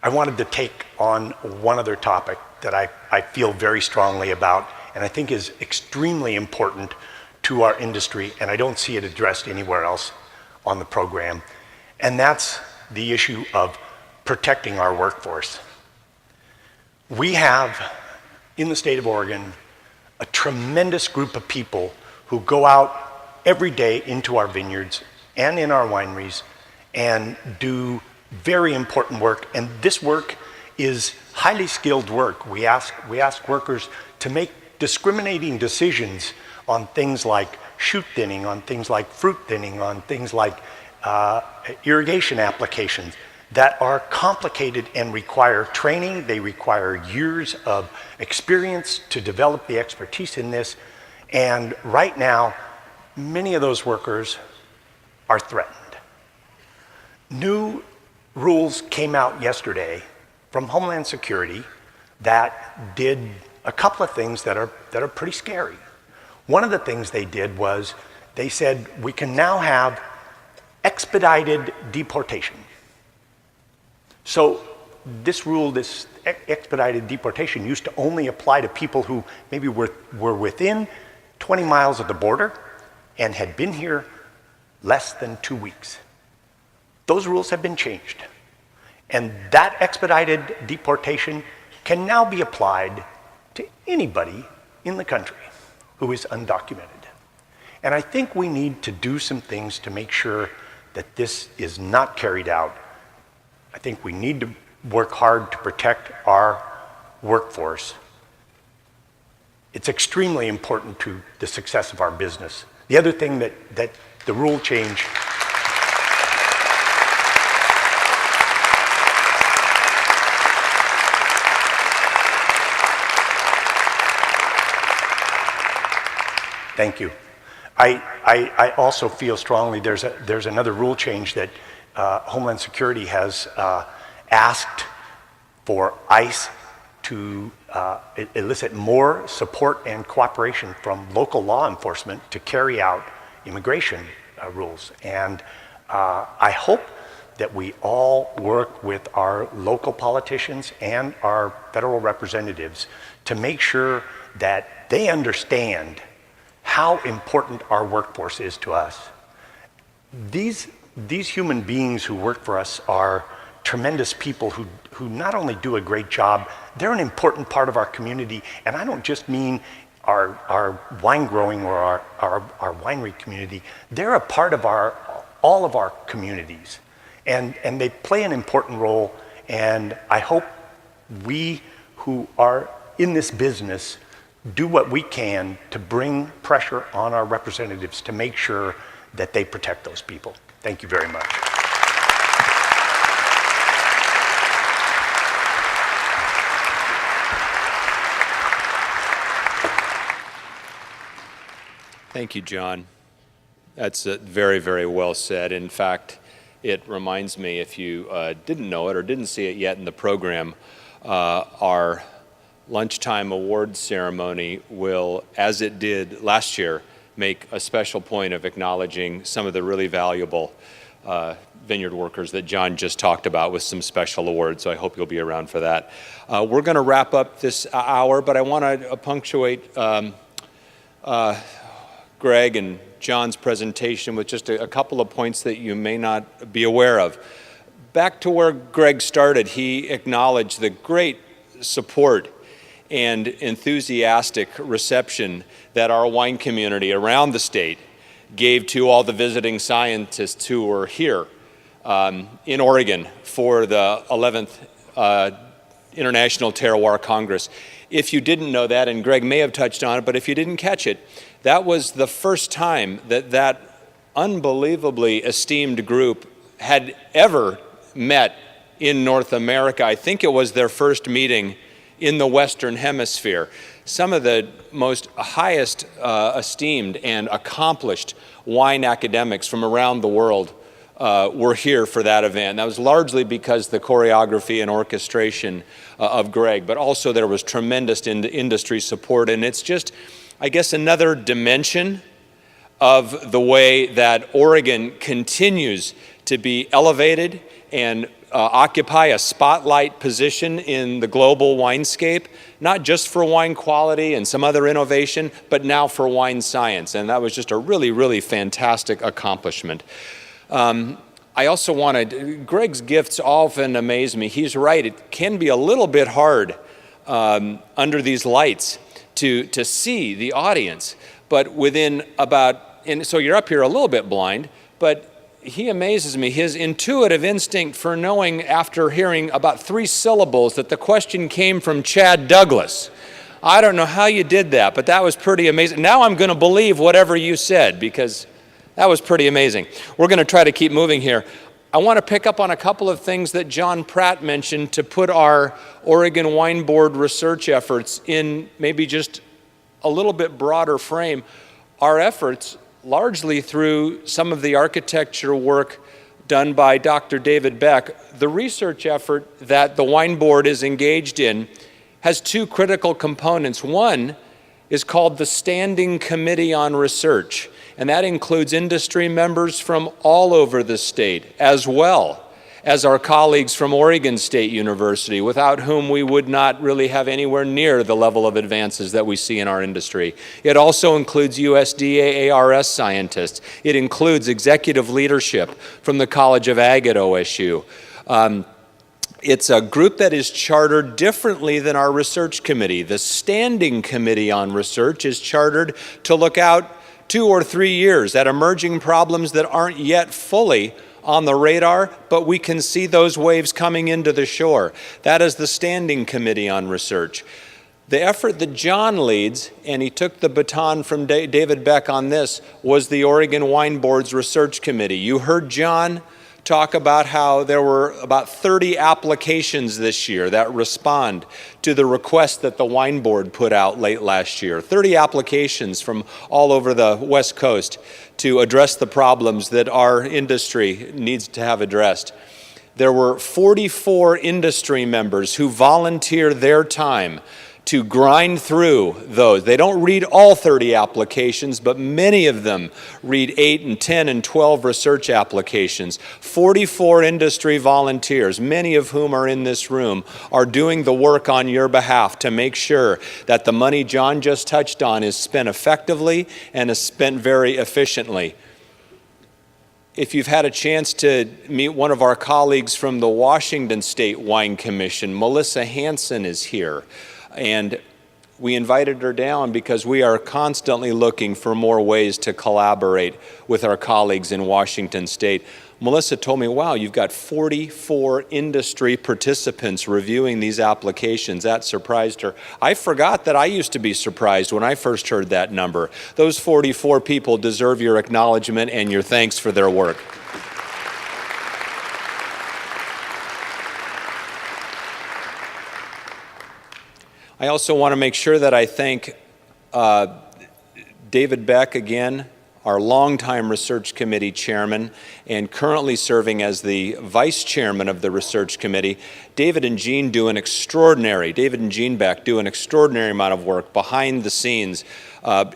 I wanted to take on one other topic that I feel very strongly about and I think is extremely important to our industry, and I don't see it addressed anywhere else on the program, and that's the issue of protecting our workforce. We have, in the state of Oregon, a tremendous group of people who go out every day into our vineyards and in our wineries and do very important work, and this work is highly skilled work. We ask workers to make discriminating decisions on things like shoot thinning, on things like fruit thinning, on things like irrigation applications that are complicated and require training. They require years of experience to develop the expertise in this. And right now, many of those workers are threatened. New rules came out yesterday from Homeland Security that did a couple of things that are pretty scary. One of the things they did was they said we can now have expedited deportation. So this rule, this expedited deportation, used to only apply to people who maybe were within 20 miles of the border and had been here less than 2 weeks. Those rules have been changed. And that expedited deportation can now be applied to anybody in the country who is undocumented. And I think we need to do some things to make sure that this is not carried out. I think we need to work hard to protect our workforce. It's extremely important to the success of our business. The other thing that the rule change Thank you. I also feel strongly there's another rule change that Homeland Security has asked for ICE to elicit more support and cooperation from local law enforcement to carry out immigration rules. And I hope that we all work with our local politicians and our federal representatives to make sure that they understand how important our workforce is to us. These human beings who work for us are tremendous people who not only do a great job, they're an important part of our community. And I don't just mean our wine growing or our winery community. They're a part of all of our communities. And they play an important role. And I hope we who are in this business do what we can to bring pressure on our representatives to make sure that they protect those people. Thank you very much. Thank you, John. That's very, very well said. In fact, it reminds me, if you didn't know it or didn't see it yet in the program, our Lunchtime Awards ceremony will, as it did last year, make a special point of acknowledging some of the really valuable vineyard workers that John just talked about with some special awards, so I hope you'll be around for that. We're going to wrap up this hour, but I want to punctuate Greg and John's presentation with just a couple of points that you may not be aware of. Back to where Greg started, he acknowledged the great support and enthusiastic reception that our wine community around the state gave to all the visiting scientists who were here in Oregon for the 11th International Terroir Congress. If you didn't know that, and Greg may have touched on it, but if you didn't catch it, that was the first time that unbelievably esteemed group had ever met in North America. I think it was their first meeting in the Western Hemisphere. Some of the most highest esteemed and accomplished wine academics from around the world were here for that event. That was largely because the choreography and orchestration of Greg, but also there was tremendous industry support. And it's just, I guess, another dimension of the way that Oregon continues to be elevated and occupy a spotlight position in the global winescape, not just for wine quality and some other innovation, but now for wine science. And that was just a really, really fantastic accomplishment. I also wanted, Greg's gifts often amaze me. He's right, it can be a little bit hard under these lights to see the audience, but within about, and so you're up here a little bit blind, but he amazes me, his intuitive instinct for knowing after hearing about 3 syllables that the question came from Chad Douglas. I don't know how you did that, but that was pretty amazing. Now I'm going to believe whatever you said because that was pretty amazing. We're going to try to keep moving here. I want to pick up on a couple of things that John Pratt mentioned to put our Oregon Wine Board research efforts in maybe just a little bit broader frame. Our efforts, largely through some of the architecture work done by Dr. David Beck, the research effort that the Wine Board is engaged in has 2 critical components. One is called the Standing Committee on Research, and that includes industry members from all over the state, as well as our colleagues from Oregon State University, without whom we would not really have anywhere near the level of advances that we see in our industry. It also includes USDA ARS scientists. It includes executive leadership from the College of Ag at OSU. It's a group that is chartered differently than our research committee. The Standing Committee on Research is chartered to look out 2 or 3 years at emerging problems that aren't yet fully on the radar, but we can see those waves coming into the shore. That is the Standing Committee on Research. The effort that John leads, and he took the baton from David Beck on this, was the Oregon Wine Board's Research Committee. You heard John talk about how there were about 30 applications this year that respond to the request that the Wine Board put out late last year. 30 applications from all over the West Coast to address the problems that our industry needs to have addressed. There were 44 industry members who volunteer their time to grind through those. They don't read all 30 applications, but many of them read 8 and 10 and 12 research applications. 44 industry volunteers, many of whom are in this room, are doing the work on your behalf to make sure that the money John just touched on is spent effectively and is spent very efficiently. If you've had a chance to meet one of our colleagues from the Washington State Wine Commission, Melissa Hansen is here. And we invited her down because we are constantly looking for more ways to collaborate with our colleagues in Washington State. Melissa told me, wow, you've got 44 industry participants reviewing these applications. That surprised her. I forgot that I used to be surprised when I first heard that number. Those 44 people deserve your acknowledgement and your thanks for their work. I also want to make sure that I thank David Beck again, our longtime research committee chairman and currently serving as the vice chairman of the research committee. David and Jean Beck do an extraordinary amount of work behind the scenes,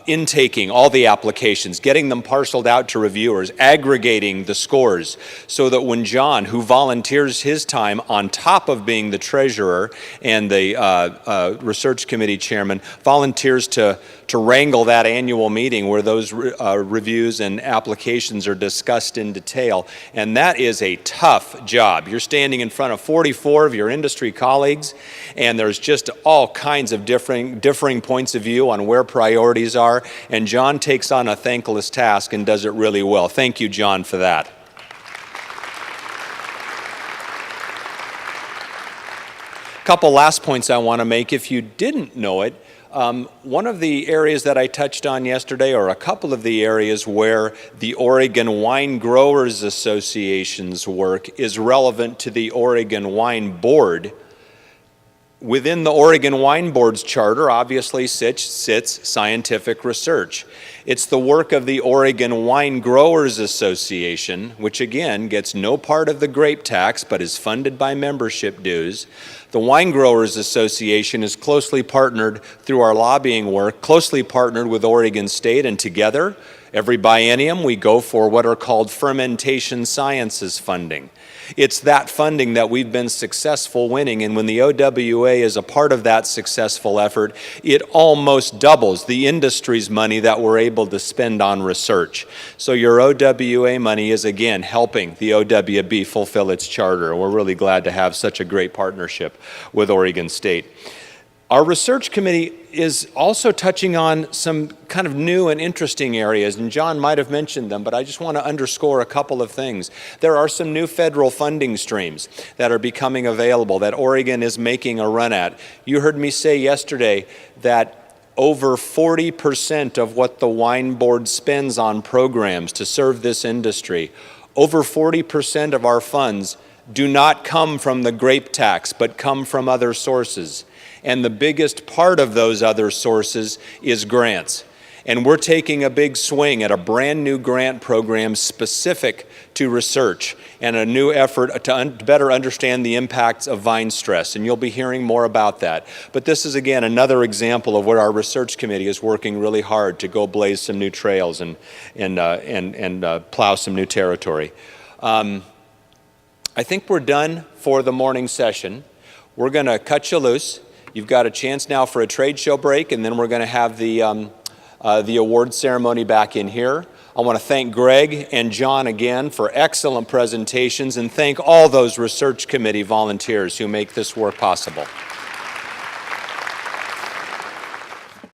intaking all the applications, getting them parceled out to reviewers, aggregating the scores so that when John, who volunteers his time on top of being the treasurer and the research committee chairman, volunteers to wrangle that annual meeting where those reviews and applications are discussed in detail. And that is a tough job. You're standing in front of 44 of your industry colleagues, and there's just all kinds of differing points of view on where priorities are, and John takes on a thankless task and does it really well. Thank you, John, for that. A couple last points I want to make. If you didn't know it, one of the areas that I touched on yesterday, or a couple of the areas where the Oregon Wine Growers Association's work is relevant to the Oregon Wine Board, within the Oregon Wine Board's charter, obviously sits scientific research. It's the work of the Oregon Wine Growers Association, which again gets no part of the grape tax but is funded by membership dues. The Wine Growers Association is closely partnered through our lobbying work, closely partnered with Oregon State, and together, every biennium, we go for what are called fermentation sciences funding. It's that funding that we've been successful winning, and when the OWA is a part of that successful effort, it almost doubles the industry's money that we're able to spend on research. So your OWA money is, again, helping the OWB fulfill its charter, and we're really glad to have such a great partnership with Oregon State. Our research committee is also touching on some kind of new and interesting areas, and John might have mentioned them, but I just want to underscore a couple of things. There are some new federal funding streams that are becoming available that Oregon is making a run at. You heard me say yesterday that over 40% of what the Wine Board spends on programs to serve this industry, over 40% of our funds do not come from the grape tax, but come from other sources. And the biggest part of those other sources is grants. And we're taking a big swing at a brand new grant program specific to research and a new effort to better understand the impacts of vine stress. And you'll be hearing more about that. But this is, again, another example of where our research committee is working really hard to go blaze some new trails and plow some new territory. I think we're done for the morning session. We're going to cut you loose. You've got a chance now for a trade show break, and then we're going to have the award ceremony back in here. I want to thank Greg and John again for excellent presentations, and thank all those research committee volunteers who make this work possible.